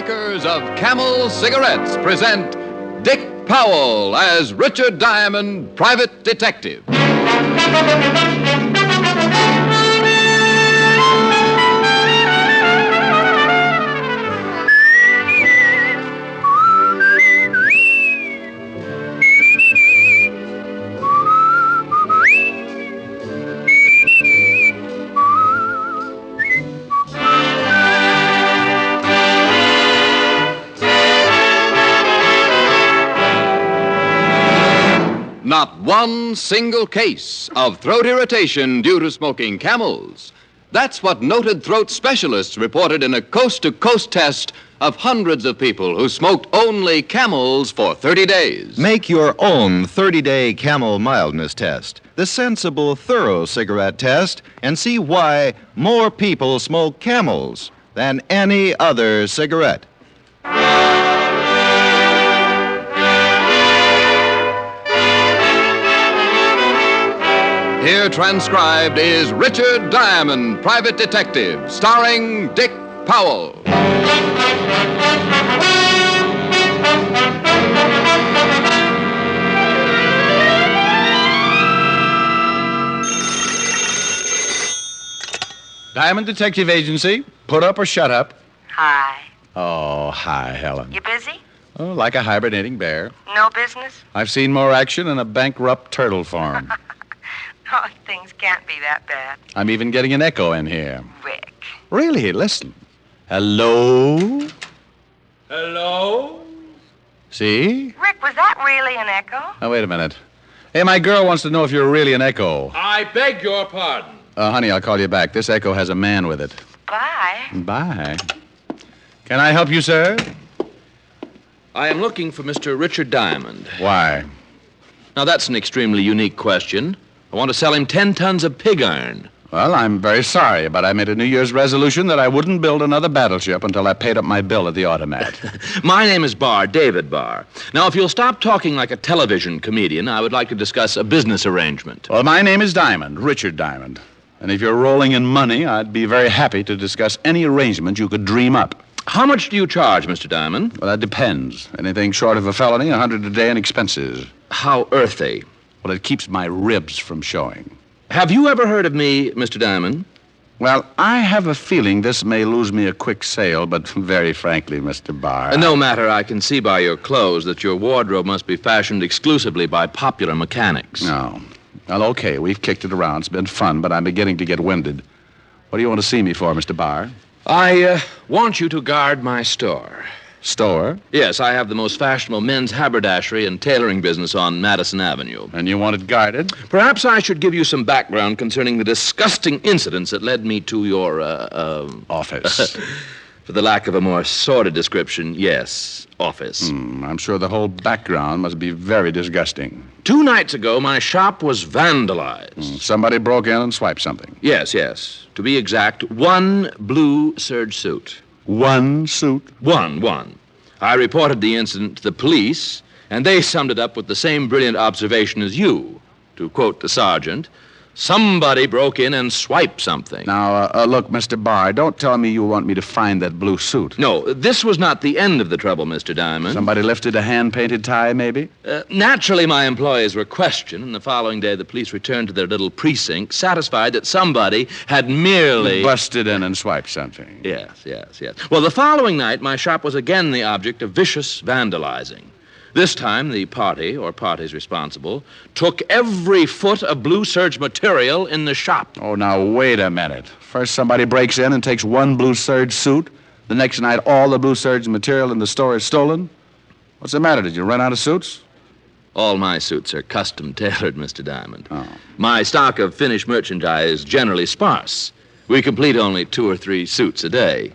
makers of Camel cigarettes present Dick Powell as Richard Diamond, private detective. Not one single case of throat irritation due to smoking Camels. That's what noted throat specialists reported in a coast-to-coast test of hundreds of people who smoked only Camels for 30 days. Make your own 30-day Camel mildness test, the sensible, thorough cigarette test, and see why more people smoke Camels than any other cigarette. Here transcribed is Richard Diamond, Private Detective, starring Dick Powell. Diamond Detective Agency, put up or shut up. Hi. Oh, hi, Helen. You busy? Oh, like a hibernating bear. No business? I've seen more action in a bankrupt turtle farm. Oh, things can't be that bad. I'm even getting an echo in here. Rick. Really? Listen. Hello? Hello? See? Rick, was that really an echo? Oh, wait a minute. Hey, my girl wants to know if you're really an echo. I beg your pardon. Honey, I'll call you back. This echo has a man with it. Bye. Bye. Can I help you, sir? I am looking for Mr. Richard Diamond. Why? Now, that's an extremely unique question. I want to sell him 10 tons of pig iron. Well, I'm very sorry, but I made a New Year's resolution that I wouldn't build another battleship until I paid up my bill at the automat. My name is Barr, David Barr. Now, if you'll stop talking like a television comedian, I would like to discuss a business arrangement. Well, my name is Diamond, Richard Diamond. And if you're rolling in money, I'd be very happy to discuss any arrangement you could dream up. How much do you charge, Mr. Diamond? Well, that depends. Anything short of a felony, $100 a day in expenses. How earthy? Well, it keeps my ribs from showing. Have you ever heard of me, Mr. Diamond? Well, I have a feeling this may lose me a quick sale, but very frankly, Mr. Barr... No matter, I can see by your clothes that your wardrobe must be fashioned exclusively by popular mechanics. No. Well, okay, we've kicked it around. It's been fun, but I'm beginning to get winded. What do you want to see me for, Mr. Barr? I want you to guard my store. Store? Yes, I have the most fashionable men's haberdashery and tailoring business on Madison Avenue. And you want it guarded? Perhaps I should give you some background concerning the disgusting incidents that led me to your, office. For the lack of a more sordid description, yes, office. I'm sure the whole background must be very disgusting. 2 nights ago, my shop was vandalized. Somebody broke in and swiped something. Yes. To be exact, 1 blue serge suit. 1 suit? One. I reported the incident to the police, and they summed it up with the same brilliant observation as you. To quote the sergeant, somebody broke in and swiped something. Now, look, Mr. Barr, don't tell me you want me to find that blue suit. No, this was not the end of the trouble, Mr. Diamond. Somebody lifted a hand-painted tie, maybe? Naturally, my employees were questioned, and the following day the police returned to their little precinct, satisfied that somebody had merely... busted in and swiped something. Yes. Well, the following night, my shop was again the object of vicious vandalizing. This time, the party, or parties responsible, took every foot of blue serge material in the shop. Oh, now, wait a minute. First, somebody breaks in and takes 1 blue serge suit. The next night, all the blue serge material in the store is stolen. What's the matter? Did you run out of suits? All my suits are custom tailored, Mr. Diamond. Oh. My stock of finished merchandise is generally sparse. We complete only 2 or 3 suits a day.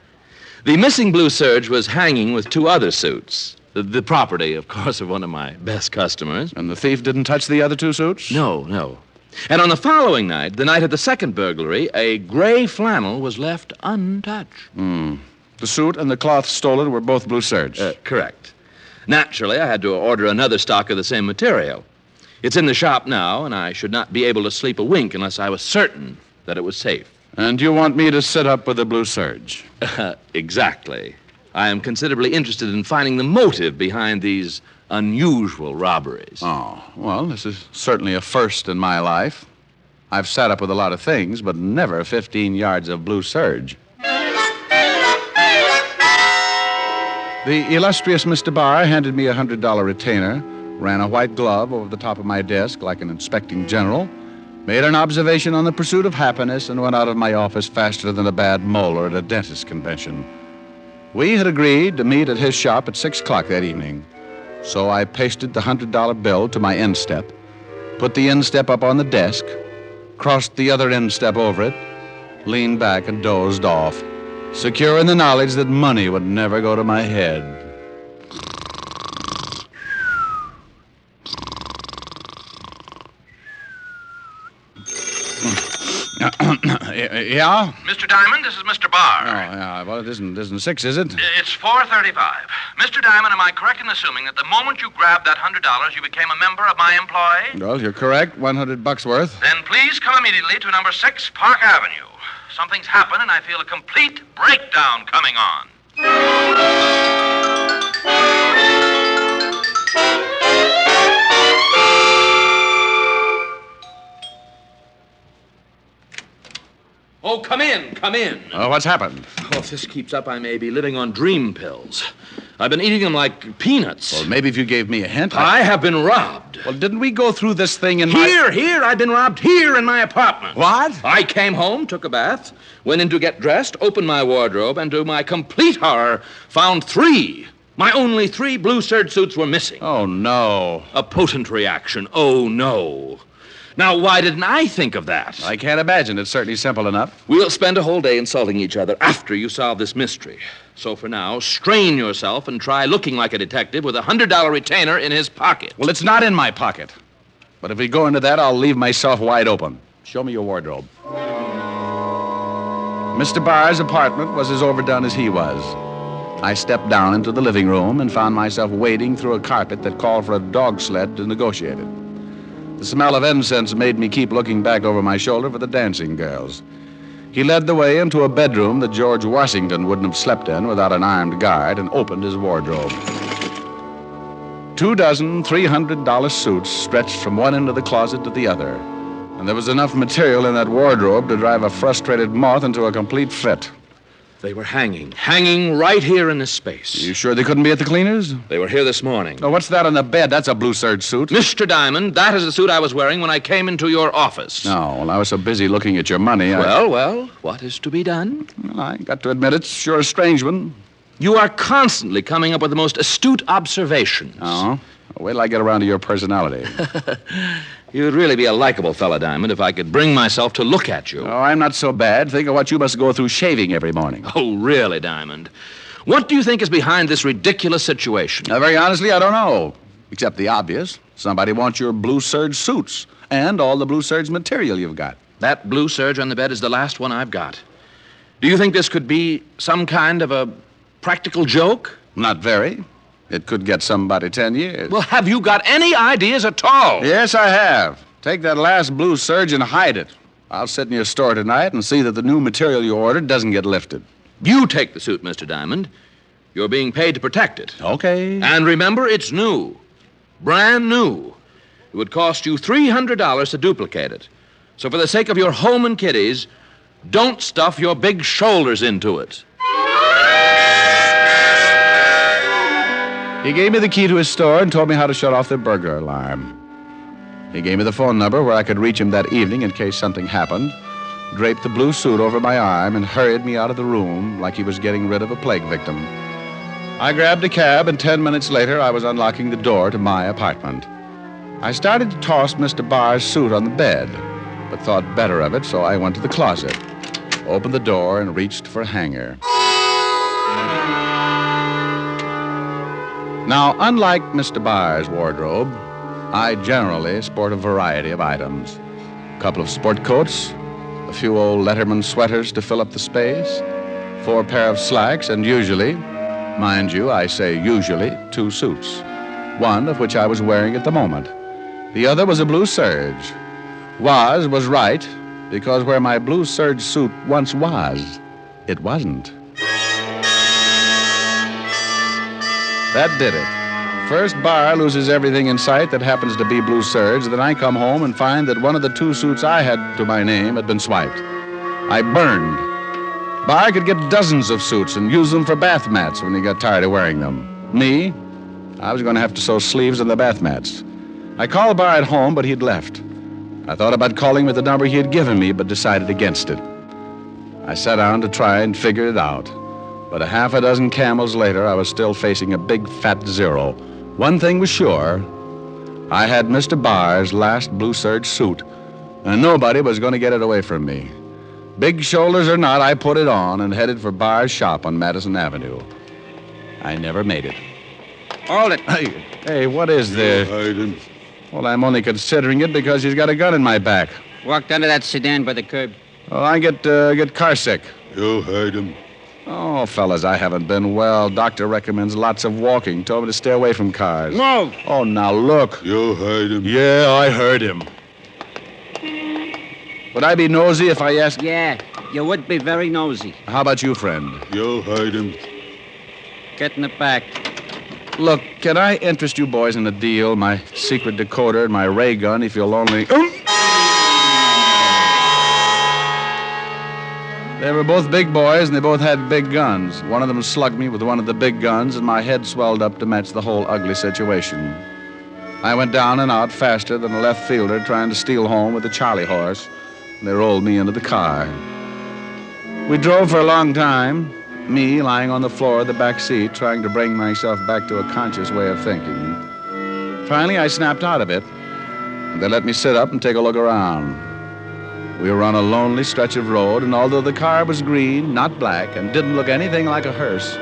The missing blue serge was hanging with 2 other suits. The property, of course, of one of my best customers. And the thief didn't touch the other 2 suits? No. And on the following night, the night of the second burglary, a gray flannel was left untouched. The suit and the cloth stolen were both blue serge. Correct. Naturally, I had to order another stock of the same material. It's in the shop now, and I should not be able to sleep a wink unless I was certain that it was safe. And you want me to sit up with the blue serge? Exactly. I am considerably interested in finding the motive behind these unusual robberies. Oh, well, this is certainly a first in my life. I've sat up with a lot of things, but never 15 yards of blue serge. The illustrious Mr. Barr handed me a $100 retainer, ran a white glove over the top of my desk like an inspecting general, made an observation on the pursuit of happiness, and went out of my office faster than a bad molar at a dentist convention. We had agreed to meet at his shop at 6 o'clock that evening. So I pasted the $100 bill to my instep, put the instep up on the desk, crossed the other instep over it, leaned back and dozed off, secure in the knowledge that money would never go to my head. Yeah? Mr. Diamond, this is Mr. Barr. Oh, yeah. Well, it isn't 6, is it? It's 4:35. Mr. Diamond, am I correct in assuming that the moment you grabbed that $100, you became a member of my employ? Well, you're correct. $100 worth. Then please come immediately to number 6 Park Avenue. Something's happened, and I feel a complete breakdown coming on. Oh, come in, come in. Oh, what's happened? Oh, if this keeps up, I may be living on dream pills. I've been eating them like peanuts. Well, maybe if you gave me a hint. I have been robbed. Well, didn't we go through this thing in Here, I've been robbed here in my apartment. What? I came home, took a bath, went in to get dressed, opened my wardrobe, and to my complete horror, found 3. My only 3 blue serge suits were missing. Oh, no. A potent reaction. Oh, no. Now, why didn't I think of that? I can't imagine. It's certainly simple enough. We'll spend a whole day insulting each other after you solve this mystery. So for now, strain yourself and try looking like a detective with a $100 retainer in his pocket. Well, it's not in my pocket. But if we go into that, I'll leave myself wide open. Show me your wardrobe. Mr. Barr's apartment was as overdone as he was. I stepped down into the living room and found myself wading through a carpet that called for a dog sled to negotiate it. The smell of incense made me keep looking back over my shoulder for the dancing girls. He led the way into a bedroom that George Washington wouldn't have slept in without an armed guard and opened his wardrobe. 2 dozen $300 suits stretched from one end of the closet to the other, and there was enough material in that wardrobe to drive a frustrated moth into a complete fit. They were hanging right here in this space. You sure they couldn't be at the cleaners? They were here this morning. Oh, what's that on the bed? That's a blue serge suit. Mr. Diamond, that is the suit I was wearing when I came into your office. No, well, I was so busy looking at your money. Well, what is to be done? Well, I got to admit it's sure a strange one. You are constantly coming up with the most astute observations. Oh? Wait till I get around to your personality. You'd really be a likable fella, Diamond, if I could bring myself to look at you. Oh, I'm not so bad. Think of what you must go through shaving every morning. Oh, really, Diamond? What do you think is behind this ridiculous situation? Now, very honestly, I don't know. Except the obvious. Somebody wants your blue serge suits and all the blue serge material you've got. That blue serge on the bed is the last one I've got. Do you think this could be some kind of a practical joke? Not very. It could get somebody 10 years. Well, have you got any ideas at all? Yes, I have. Take that last blue serge and hide it. I'll sit in your store tonight and see that the new material you ordered doesn't get lifted. You take the suit, Mr. Diamond. You're being paid to protect it. Okay. And remember, it's new. Brand new. It would cost you $300 to duplicate it. So for the sake of your home and kiddies, don't stuff your big shoulders into it. He gave me the key to his store and told me how to shut off the burglar alarm. He gave me the phone number where I could reach him that evening in case something happened, draped the blue suit over my arm, and hurried me out of the room like he was getting rid of a plague victim. I grabbed a cab, and 10 minutes later, I was unlocking the door to my apartment. I started to toss Mr. Barr's suit on the bed, but thought better of it, so I went to the closet, opened the door, and reached for a hanger. Now, unlike Mr. Barr's wardrobe, I generally sport a variety of items. A couple of sport coats, a few old Letterman sweaters to fill up the space, 4 pair of slacks, and usually, mind you, I say usually, 2 suits. One of which I was wearing at the moment. The other was a blue serge. Was right, because where my blue serge suit once was, it wasn't. That did it. First, Bar loses everything in sight that happens to be Blue Serge. Then I come home and find that one of the 2 suits I had to my name had been swiped. I burned. Bar could get dozens of suits and use them for bath mats when he got tired of wearing them. Me, I was going to have to sew sleeves on the bath mats. I called Bar at home, but he'd left. I thought about calling with the number he had given me, but decided against it. I sat down to try and figure it out. But a half a dozen camels later, I was still facing a big fat zero. One thing was sure. I had Mr. Barr's last Blue Serge suit, and nobody was going to get it away from me. Big shoulders or not, I put it on and headed for Barr's shop on Madison Avenue. I never made it. Hold it. Hey, what is this? Well, I'm only considering it because he's got a gun in my back. Walked under that sedan by the curb. Oh, I get car sick. You heard him. Oh, fellas, I haven't been well. Doctor recommends lots of walking. Told me to stay away from cars. Move! Oh, now look. You heard him. Yeah, I heard him. Would I be nosy if I asked? Yeah, you would be very nosy. How about you, friend? You heard him. Get in the back. Look, can I interest you boys in a deal? My secret decoder and my ray gun, if you'll only... They were both big boys, and they both had big guns. One of them slugged me with one of the big guns, and my head swelled up to match the whole ugly situation. I went down and out faster than a left fielder trying to steal home with a Charlie horse, and they rolled me into the car. We drove for a long time, me lying on the floor of the back seat, trying to bring myself back to a conscious way of thinking. Finally, I snapped out of it, and they let me sit up and take a look around. We were on a lonely stretch of road, and although the car was green, not black, and didn't look anything like a hearse,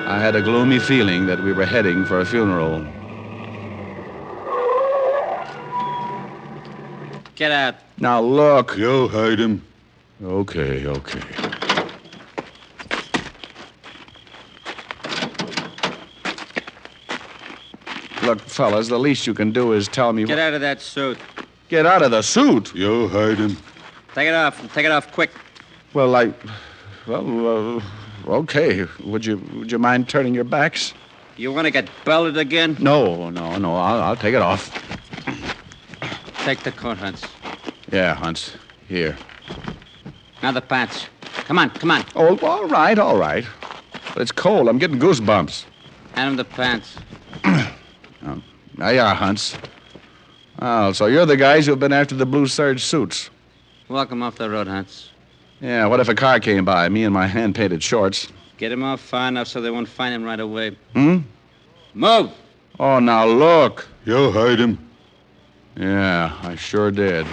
I had a gloomy feeling that we were heading for a funeral. Get out. Now, look. You heard him. Okay. Look, fellas, the least you can do is tell me... Get out of that suit. Get out of the suit? You heard him. Take it off, and take it off quick. Well, okay. Would you mind turning your backs? You want to get belted again? No. I'll take it off. Take the coat, Hunts. Yeah, Hunts. Here. Now the pants. Come on. Oh, all right. But it's cold. I'm getting goosebumps. Hand him the pants. Now you are, Hunts. Oh, so you're the guys who've been after the Blue Serge suits. Walk him off the road, Hunts. Yeah, what if a car came by, me in my hand-painted shorts? Get him off far enough so they won't find him right away. Move! Oh, now look. You heard him. Yeah, I sure did.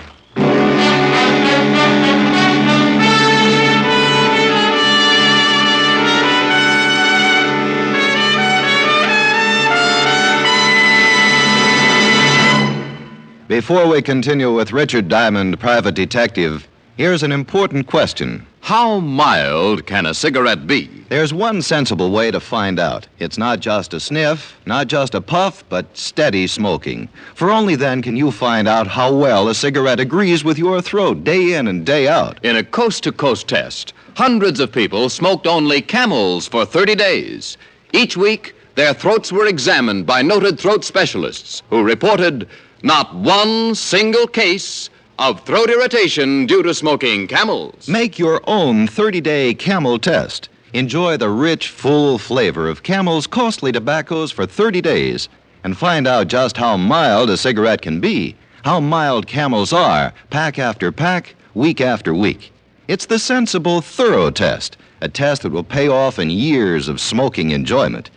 Before we continue with Richard Diamond, Private Detective, here's an important question. How mild can a cigarette be? There's one sensible way to find out. It's not just a sniff, not just a puff, but steady smoking. For only then can you find out how well a cigarette agrees with your throat day in and day out. In a coast-to-coast test, hundreds of people smoked only Camels for 30 days. Each week, their throats were examined by noted throat specialists who reported not one single case of throat irritation due to smoking Camels. Make your own 30-day Camel test. Enjoy the rich, full flavor of Camel's costly tobaccos for 30 days and find out just how mild a cigarette can be, how mild Camels are, pack after pack, week after week. It's the sensible, thorough test, a test that will pay off in years of smoking enjoyment.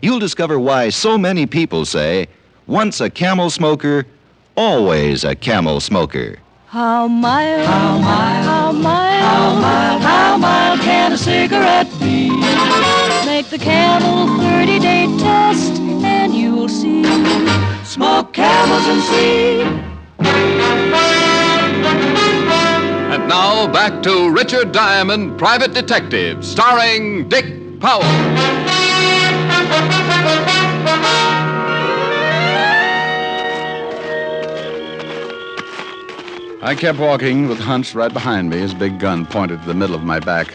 You'll discover why so many people say, once a Camel smoker, always a Camel smoker. How mild can a cigarette be? Make the Camel 30-day test and you'll see. Smoke Camels and see. And now back to Richard Diamond, Private Detective, starring Dick Powell. I kept walking with Hunts right behind me, his big gun pointed to the middle of my back.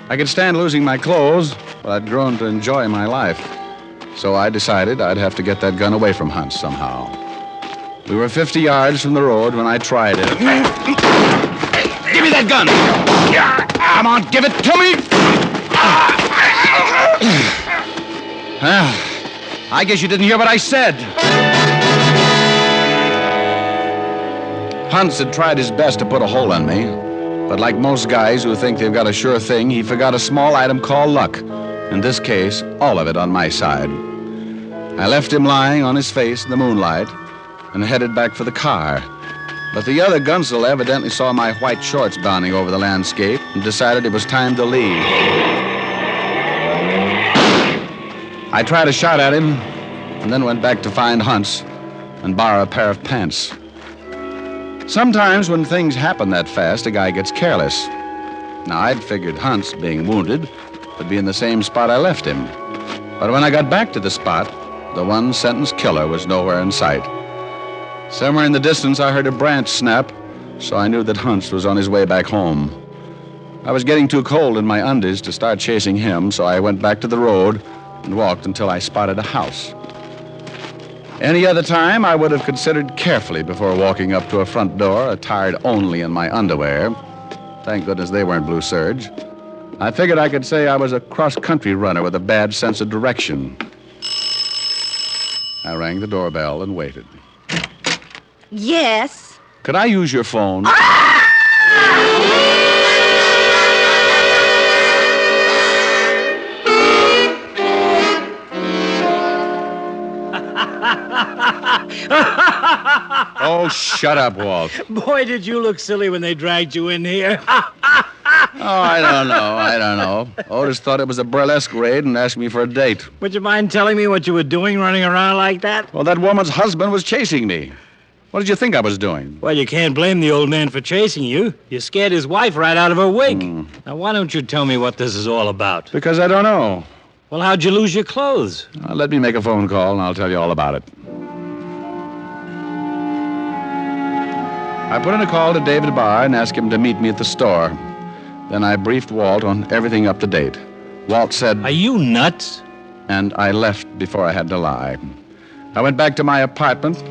I could stand losing my clothes, but I'd grown to enjoy my life. So I decided I'd have to get that gun away from Hunt somehow. We were 50 yards from the road when I tried it. Give me that gun! Come on, give it to me! I guess you didn't hear what I said. Huntz had tried his best to put a hole in me, but like most guys who think they've got a sure thing, he forgot a small item called luck. In this case, all of it on my side. I left him lying on his face in the moonlight and headed back for the car. But the other gunsel evidently saw my white shorts bounding over the landscape and decided it was time to leave. I tried a shot at him and then went back to find Huntz and borrow a pair of pants. Sometimes when things happen that fast, a guy gets careless. Now, I'd figured Huntz, being wounded, would be in the same spot I left him. But when I got back to the spot, the one-sentence killer was nowhere in sight. Somewhere in the distance, I heard a branch snap, so I knew that Huntz was on his way back home. I was getting too cold in my undies to start chasing him, so I went back to the road and walked until I spotted a house. Any other time, I would have considered carefully before walking up to a front door, attired only in my underwear. Thank goodness they weren't blue serge. I figured I could say I was a cross-country runner with a bad sense of direction. I rang the doorbell and waited. Yes? Could I use your phone? Oh, shut up, Walt. Boy, did you look silly when they dragged you in here. Oh, I don't know. Otis thought it was a burlesque raid and asked me for a date. Would you mind telling me what you were doing running around like that? Well, that woman's husband was chasing me. What did you think I was doing? Well, you can't blame the old man for chasing you. You scared his wife right out of her wig. Now, why don't you tell me what this is all about? Because I don't know. Well, how'd you lose your clothes? Let me make a phone call and I'll tell you all about it. I put in a call to David Barr and asked him to meet me at the store. Then I briefed Walt on everything up to date. Walt said, "Are you nuts?" And I left before I had to lie. I went back to my apartment,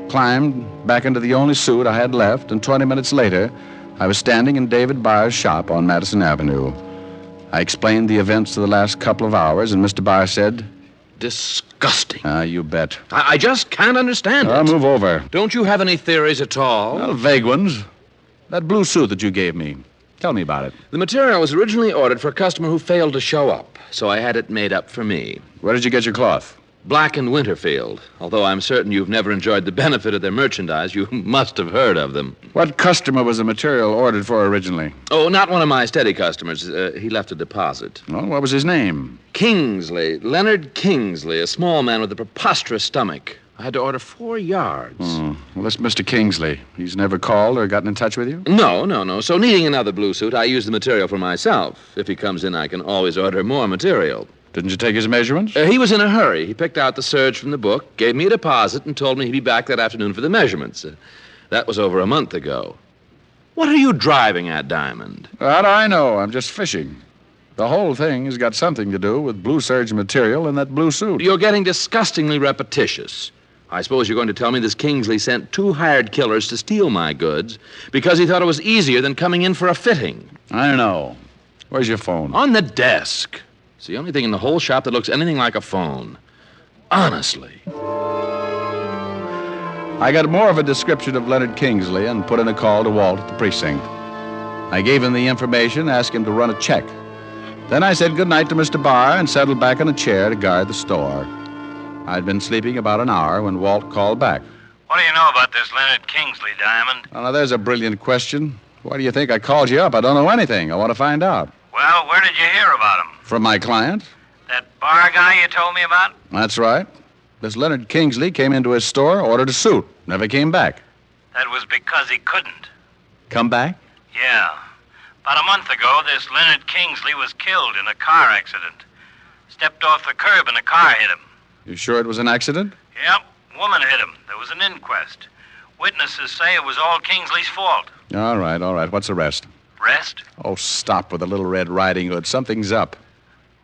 climbed back into the only suit I had left, and 20 minutes later, I was standing in David Barr's shop on Madison Avenue. I explained the events of the last couple of hours, and Mr. Barr said, Disgusting. You bet. I just can't understand it. Move over. Don't you have any theories at all? Well, vague ones. That blue suit that you gave me. Tell me about it. The material was originally ordered for a customer who failed to show up, so I had it made up for me. Where did you get your cloth? Black & Winterfield. Although I'm certain you've never enjoyed the benefit of their merchandise, you must have heard of them. What customer was the material ordered for originally? Oh, not one of my steady customers. He left a deposit. Well, what was his name? Kingsley. Leonard Kingsley, a small man with a preposterous stomach. I had to order 4 yards. Well, that's Mr. Kingsley. He's never called or gotten in touch with you? No. So needing another blue suit, I use the material for myself. If he comes in, I can always order more material. Didn't you take his measurements? He was in a hurry. He picked out the Serge from the book, gave me a deposit, and told me he'd be back that afternoon for the measurements. That was over a month ago. What are you driving at, Diamond? How do I know? I'm just fishing. The whole thing has got something to do with blue serge material in that blue suit. You're getting disgustingly repetitious. I suppose you're going to tell me this Kingsley sent 2 hired killers to steal my goods because he thought it was easier than coming in for a fitting. I don't know. Where's your phone? On the desk. It's the only thing in the whole shop that looks anything like a phone. Honestly. I got more of a description of Leonard Kingsley and put in a call to Walt at the precinct. I gave him the information, asked him to run a check. Then I said goodnight to Mr. Barr and settled back in a chair to guard the store. I'd been sleeping about an hour when Walt called back. What do you know about this Leonard Kingsley, Diamond? Well, now, there's a brilliant question. Why do you think I called you up? I don't know anything. I want to find out. Well, where did you hear about him? From my client? That bar guy you told me about? That's right. This Leonard Kingsley came into his store, ordered a suit, never came back. That was because he couldn't. Come back? Yeah. About a month ago, this Leonard Kingsley was killed in a car accident. Stepped off the curb and a car hit him. You sure it was an accident? Yep. Woman hit him. There was an inquest. Witnesses say it was all Kingsley's fault. All right. What's the rest? Rest? Oh, stop with the Little Red Riding Hood. Something's up.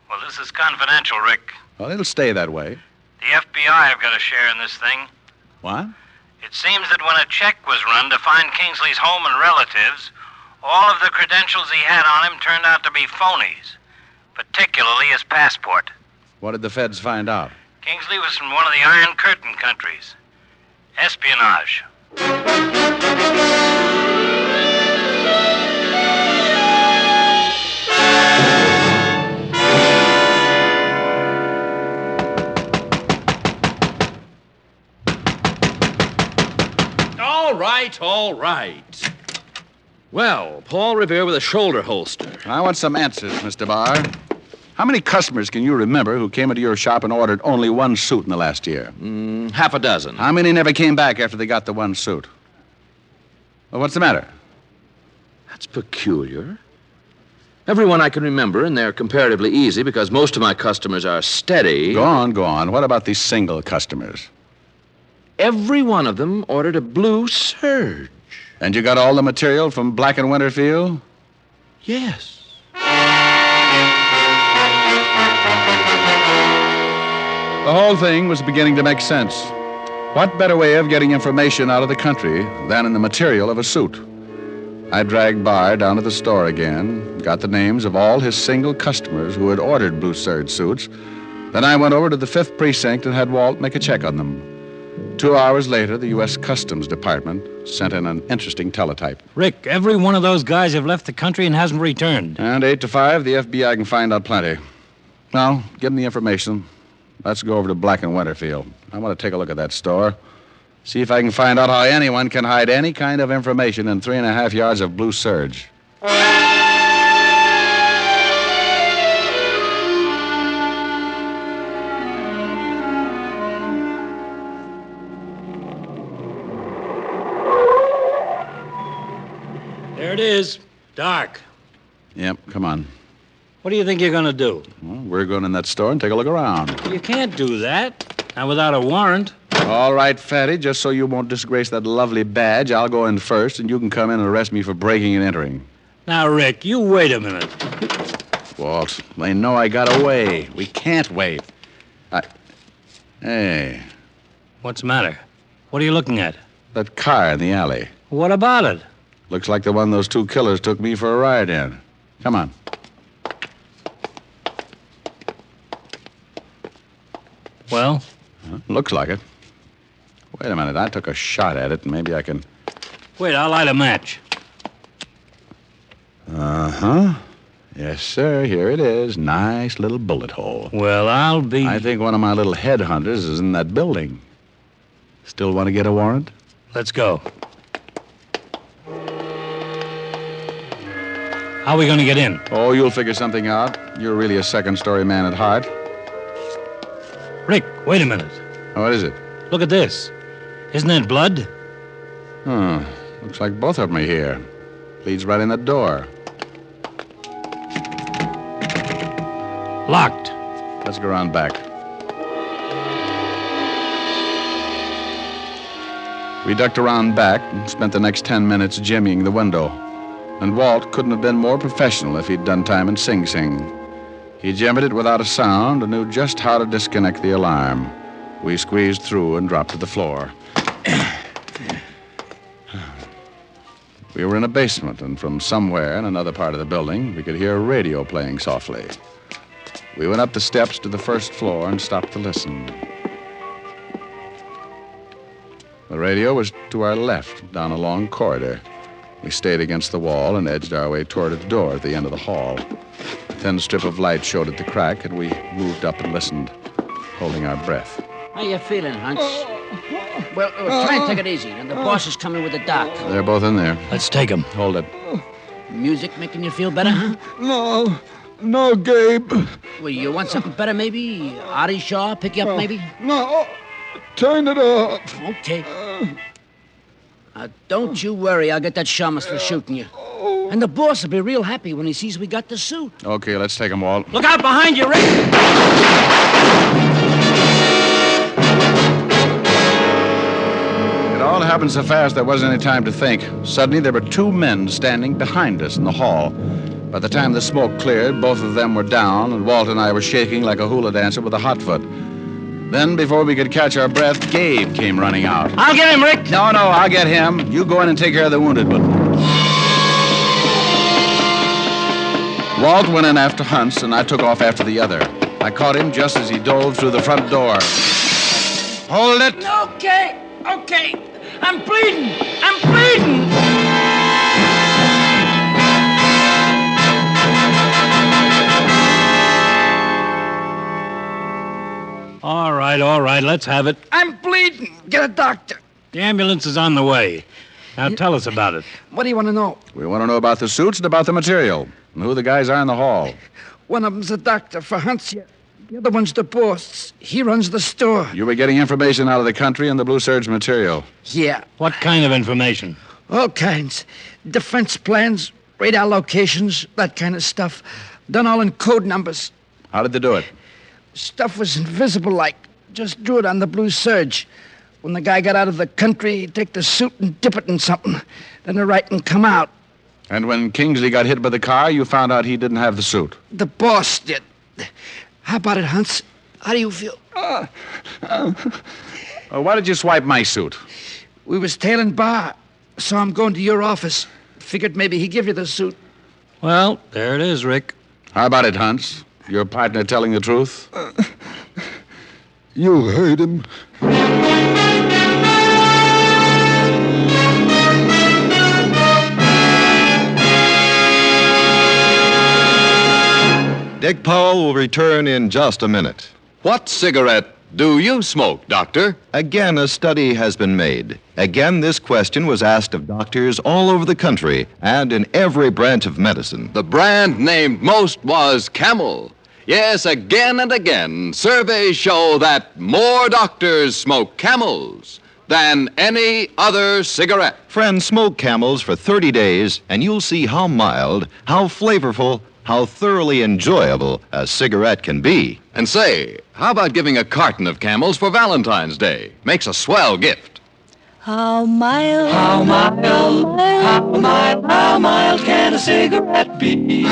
Well, this is confidential, Rick. Well, it'll stay that way. The FBI have got a share in this thing. What? It seems that when a check was run to find Kingsley's home and relatives, all of the credentials he had on him turned out to be phonies, particularly his passport. What did the feds find out? Kingsley was from one of the Iron Curtain countries. Espionage. All right. Well, Paul Revere with a shoulder holster. I want some answers, Mr. Barr. How many customers can you remember who came into your shop and ordered only one suit in the last year? Half a dozen. How many never came back after they got the one suit? Well, what's the matter? That's peculiar. Everyone I can remember, and they're comparatively easy because most of my customers are steady. Go on. What about these single customers? Every one of them ordered a blue Serge. And you got all the material from Black and Winterfield? Yes. The whole thing was beginning to make sense. What better way of getting information out of the country than in the material of a suit? I dragged Barr down to the store again, got the names of all his single customers who had ordered blue Serge suits. Then I went over to the 5th Precinct and had Walt make a check on them. 2 hours later, the U.S. Customs Department sent in an interesting teletype. Rick, every one of those guys have left the country and hasn't returned. And 8 to 5, the FBI can find out plenty. Well, give them the information. Let's go over to Black and Winterfield. I want to take a look at that store. See if I can find out how anyone can hide any kind of information in 3.5 yards of blue Serge. There it is. Dark. Yep, come on. What do you think you're going to do? Well, we're going in that store and take a look around. You can't do that. Not without a warrant. All right, Fatty, just so you won't disgrace that lovely badge, I'll go in first, and you can come in and arrest me for breaking and entering. Now, Rick, you wait a minute. Walt, they know I got away. We can't wait. Hey. What's the matter? What are you looking at? That car in the alley. What about it? Looks like the one those two killers took me for a ride in. Come on. Well? Looks like it. Wait a minute. I took a shot at it, and maybe I can... Wait, I'll light a match. Uh-huh. Yes, sir. Here it is. Nice little bullet hole. Well, I'll be... I think one of my little headhunters is in that building. Still want to get a warrant? Let's go. How are we going to get in? Oh, you'll figure something out. You're really a second-story man at heart. Rick, wait a minute. What is it? Look at this. Isn't that blood? Huh. Looks like both of them are here. Leads right in the door. Locked. Let's go around back. We ducked around back and spent the next 10 minutes jimmying the window. And Walt couldn't have been more professional if he'd done time in Sing Sing. He jimmied it without a sound and knew just how to disconnect the alarm. We squeezed through and dropped to the floor. We were in a basement, and from somewhere in another part of the building, we could hear a radio playing softly. We went up the steps to the first floor and stopped to listen. The radio was to our left, down a long corridor. We stayed against the wall and edged our way toward a door at the end of the hall. A thin strip of light showed at the crack, and we moved up and listened, holding our breath. How you feeling, Hunts? Well, try and take it easy. And the boss is coming with the doc. They're both in there. Let's take them. Hold it. Music making you feel better, huh? No, Gabe. Well, you want something better, maybe? Artie Shaw pick you up, maybe? No, turn it off. Okay. Don't you worry. I'll get that Shawmust shooting you. And the boss will be real happy when he sees we got the suit. Okay, let's take them, Walt. Look out behind you, Rick! It all happened so fast there wasn't any time to think. Suddenly, there were two men standing behind us in the hall. By the time the smoke cleared, both of them were down, and Walt and I were shaking like a hula dancer with a hot foot. Then, before we could catch our breath, Gabe came running out. I'll get him, Rick. No, I'll get him. You go in and take care of the wounded one. Walt went in after Hunts, and I took off after the other. I caught him just as he dove through the front door. Hold it! Okay. I'm bleeding. All right, let's have it. I'm bleeding. Get a doctor. The ambulance is on the way. Now tell us about it. What do you want to know? We want to know about the suits and about the material, and who the guys are in the hall. One of them's a doctor for Hunts here. The other one's the boss. He runs the store. You were getting information out of the country and the Blue Surge material. Yeah. What kind of information? All kinds. Defense plans, radar locations, that kind of stuff. Done all in code numbers. How did they do it? Stuff was invisible like. Just drew it on the Blue Surge. When the guy got out of the country, he'd take the suit and dip it in something. Then the writing come out. And when Kingsley got hit by the car, you found out he didn't have the suit. The boss did. How about it, Hunts? How do you feel? Why did you swipe my suit? We was tailing Bar. Saw him going to your office. Figured maybe he'd give you the suit. Well, there it is, Rick. How about it, Hunts? Your partner telling the truth? You heard him. Dick Powell will return in just a minute. What cigarette do you smoke, Doctor? Again, a study has been made. Again, this question was asked of doctors all over the country and in every branch of medicine. The brand named most was Camel. Yes, again and again, surveys show that more doctors smoke Camels than any other cigarette. Friends, smoke Camels for 30 days, and you'll see how mild, how flavorful, how thoroughly enjoyable a cigarette can be. And say, how about giving a carton of Camels for Valentine's Day? Makes a swell gift. How mild, how mild, how mild, how mild can a cigarette be?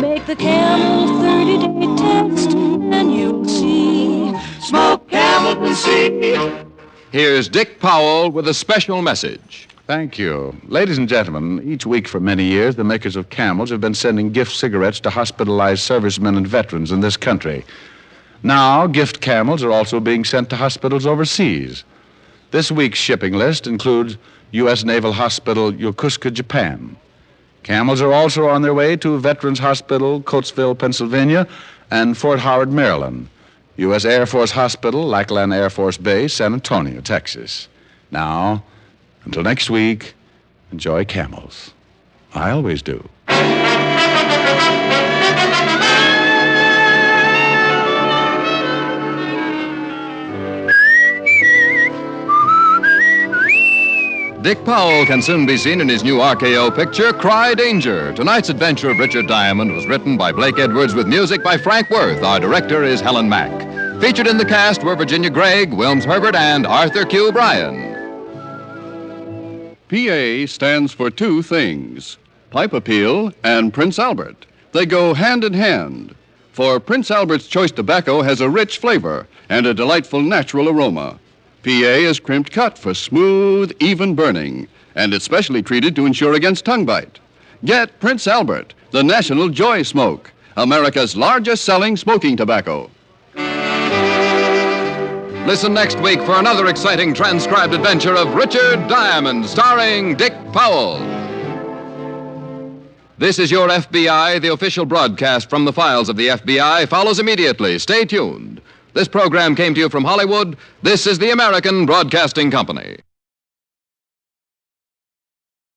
Make the Camel 30-day test and you'll see. Smoke Camel and see. Here's Dick Powell with a special message. Thank you. Ladies and gentlemen, each week for many years, the makers of Camels have been sending gift cigarettes to hospitalized servicemen and veterans in this country. Now, gift Camels are also being sent to hospitals overseas. This week's shipping list includes U.S. Naval Hospital, Yokosuka, Japan. Camels are also on their way to Veterans Hospital, Coatesville, Pennsylvania, and Fort Howard, Maryland. U.S. Air Force Hospital, Lackland Air Force Base, San Antonio, Texas. Now, until next week, enjoy Camels. I always do. Dick Powell can soon be seen in his new RKO picture, Cry Danger. Tonight's adventure of Richard Diamond was written by Blake Edwards with music by Frank Worth. Our director is Helen Mack. Featured in the cast were Virginia Gregg, Wilms Herbert, and Arthur Q. Bryan. PA stands for two things, Pipe Appeal and Prince Albert. They go hand in hand, for Prince Albert's Choice Tobacco has a rich flavor and a delightful natural aroma. PA is crimped cut for smooth, even burning, and it's specially treated to ensure against tongue bite. Get Prince Albert, the National Joy Smoke, America's largest selling smoking tobacco. Listen next week for another exciting transcribed adventure of Richard Diamond, starring Dick Powell. This is Your FBI. The official broadcast from the files of the FBI follows immediately. Stay tuned. This program came to you from Hollywood. This is the American Broadcasting Company.